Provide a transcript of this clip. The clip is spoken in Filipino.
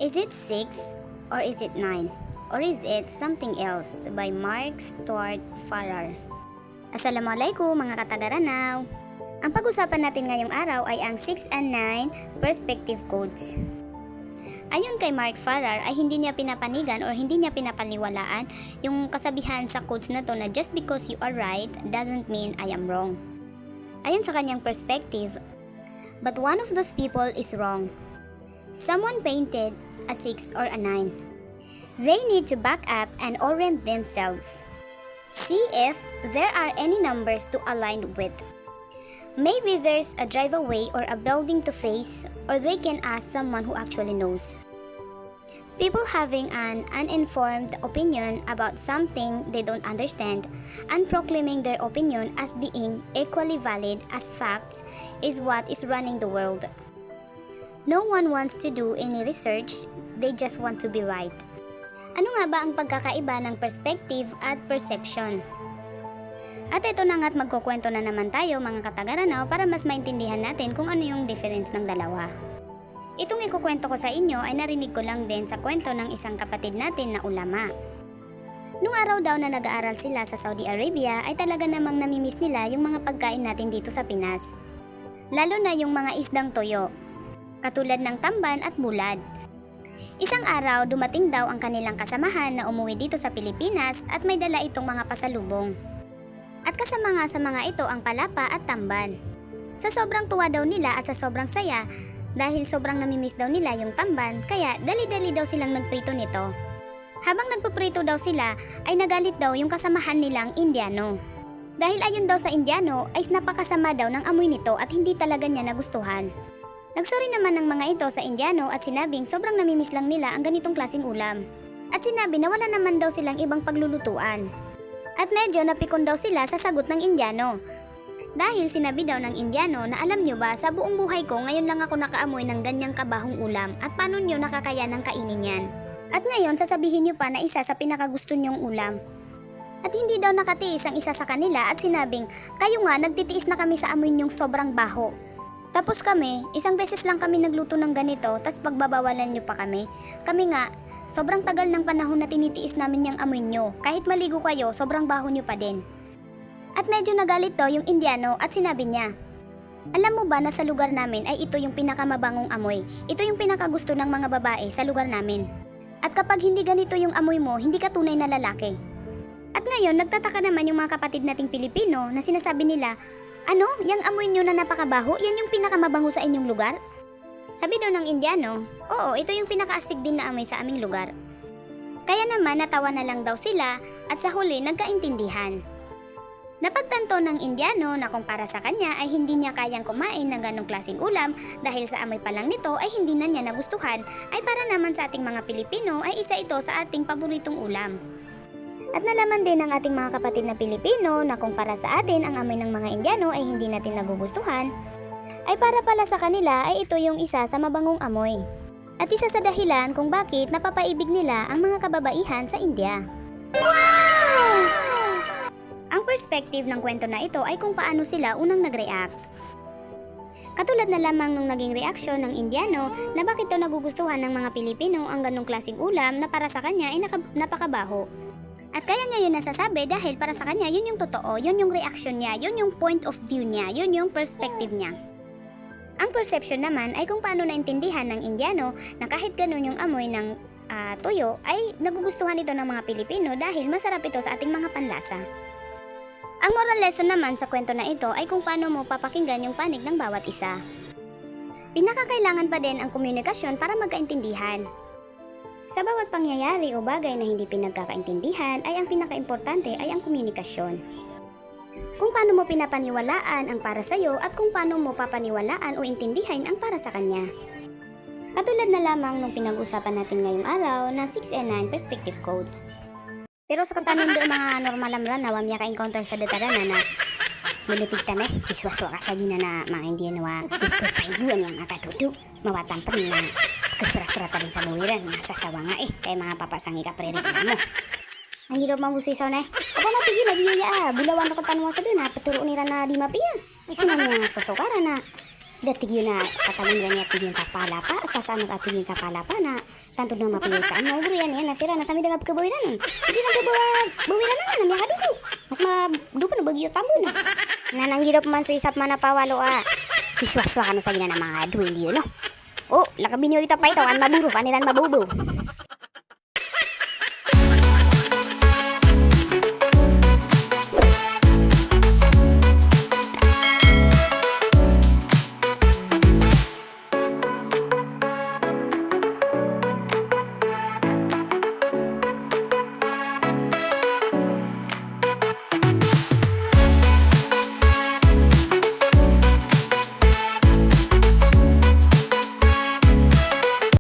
Is it 6 or is it 9? Or is it something else? By Mark Stuart Farrar. Assalamualaikum mga katagaranaw. Ang pag-usapan natin ngayong araw ay ang 6 and 9 perspective quotes. Ayon kay Mark Farrar ay hindi niya pinapanigan or hindi niya pinapaniwalaan yung kasabihan sa quotes na to na just because you are right doesn't mean I am wrong. Ayon sa kanyang perspective, but one of those people is wrong. Someone painted a 6 or a 9. They need to back up and orient themselves. See if there are any numbers to align with. Maybe there's a driveway or a building to face, or they can ask someone who actually knows. People having an uninformed opinion about something they don't understand and proclaiming their opinion as being equally valid as facts is what is running the world. No one wants to do any research, they just want to be right. Ano nga ba ang pagkakaiba ng perspective at perception? At ito na nga't magkukwento na naman tayo mga katagaranaw para mas maintindihan natin kung ano yung difference ng dalawa. Itong ikukwento ko sa inyo ay narinig ko lang din sa kwento ng isang kapatid natin na ulama. Nung araw daw na nag-aaral sila sa Saudi Arabia ay talaga namang namimiss nila yung mga pagkain natin dito sa Pinas. Lalo na yung mga isdang toyo, katulad ng tamban at bulad. Isang araw dumating daw ang kanilang kasamahan na umuwi dito sa Pilipinas at may dala itong mga pasalubong. At kasama nga sa mga ito ang palapa at tamban. Sa sobrang tuwa daw nila at sa sobrang saya, dahil sobrang namimiss daw nila yung tamban, kaya dali-dali daw silang nagprito nito. Habang nagpuprito daw sila, ay nagalit daw yung kasamahan nilang Indiano. Dahil ayon daw sa Indiano, ay napakasama daw ng amoy nito at hindi talaga niya nagustuhan. Nagsorry naman ng mga ito sa Indiano at sinabing sobrang namimiss lang nila ang ganitong klaseng ulam. At sinabi na wala naman daw silang ibang paglulutuan. At medyo napikon daw sila sa sagot ng Indiano. Dahil sinabi daw ng Indiano na alam nyo ba sa buong buhay ko ngayon lang ako nakaamoy ng ganyang kabahong ulam at paano nyo nakakayanang kainin yan. At ngayon sasabihin nyo pa na isa sa pinakagusto nyong ulam. At hindi daw nakatiis ang isa sa kanila at sinabing kayo nga nagtitiis na kami sa amoy nyong sobrang baho. Tapos kami, isang beses lang kami nagluto ng ganito, tas pagbabawalan nyo pa kami. Kami nga, sobrang tagal ng panahon na tinitiis namin yung amoy nyo. Kahit maligo kayo, sobrang baho nyo pa din. At medyo nagalit to yung Indiano at sinabi niya, alam mo ba na sa lugar namin ay ito yung pinakamabangong amoy. Ito yung pinakagusto ng mga babae sa lugar namin. At kapag hindi ganito yung amoy mo, hindi ka tunay na lalaki. At ngayon, nagtataka naman yung mga kapatid nating Pilipino na sinasabi nila, ano, yung amoy nyo na napakabaho, yan yung pinakamabango sa inyong lugar? Sabi daw ng Indiano, oo, ito yung pinakaastig din na amoy sa aming lugar. Kaya naman natawa na lang daw sila at sa huli nagkaintindihan. Napagtanto ng Indiano na kung para sa kanya ay hindi niya kayang kumain ng ganong klaseng ulam dahil sa amoy pa lang nito ay hindi na niya nagustuhan, ay para naman sa ating mga Pilipino ay isa ito sa ating paboritong ulam. At nalaman din ng ating mga kapatid na Pilipino na kung para sa atin ang amoy ng mga Indiano ay hindi natin nagugustuhan, ay para pala sa kanila ay ito yung isa sa mabangong amoy. At isa sa dahilan kung bakit napapaibig nila ang mga kababaihan sa India. Wow! Ang perspective ng kwento na ito ay kung paano sila unang nag-react. Katulad na lamang nung naging reaksyon ng Indiano na bakit daw nagugustuhan ng mga Pilipino ang ganong klaseng ulam na para sa kanya ay napakabaho. At kaya niya yun nasasabi dahil para sa kanya yun yung totoo, yun yung reaction niya, yun yung point of view niya, yun yung perspective niya. Ang perception naman ay kung paano naintindihan ng Indiano na kahit ganun yung amoy ng tuyo ay nagugustuhan ito ng mga Pilipino dahil masarap ito sa ating mga panlasa. Ang moral lesson naman sa kwento na ito ay kung paano mo papakinggan yung panig ng bawat isa. Pinakakailangan pa din ang komunikasyon para magkaintindihan. Sa bawat pangyayari o bagay na hindi pinagkakaintindihan ay ang pinakaimportante ay ang komunikasyon. Kung paano mo pinapaniwalaan ang para sa'yo at kung paano mo papaniwalaan o intindihin ang para sa kanya. Katulad na lamang nung pinag-usapan natin ngayong araw ng 6 and 9 perspective quotes. Pero sa katanon doon mga normal lamran na wamya ka-encounter sa dataran na militig tanay, iswaswa ka sa gina na mga Indiano ipagpaiguan yung akatudu, mawatan pa rin na kasra-srata rin sa muwiran, masasawa nga kaya mga papasangi ka preri ka mo. Ang gilom mang busoy sa unay, apa matigil na diya bulawan ko tanong sa doon paturo nira na di mapiya. Kasi naman sosokara na datig yun na katalong ganyan tigin sa palapa, sasano ka tigin sa palapa na Tanto na mapilitaan. Maugro yan yan. Nasira na sa midagab kabuhiran. Hindi na kabuhag. Buhiran na nga. Namiyaka dugo. Mas madugo na bagyo tambon. Nananggirap man so isap man na pawalo Kiswaswa ka no sa gina ng mga duwil yun no. Oh, lakabinyo kita pa ito. An maburo. Panilan mabubo.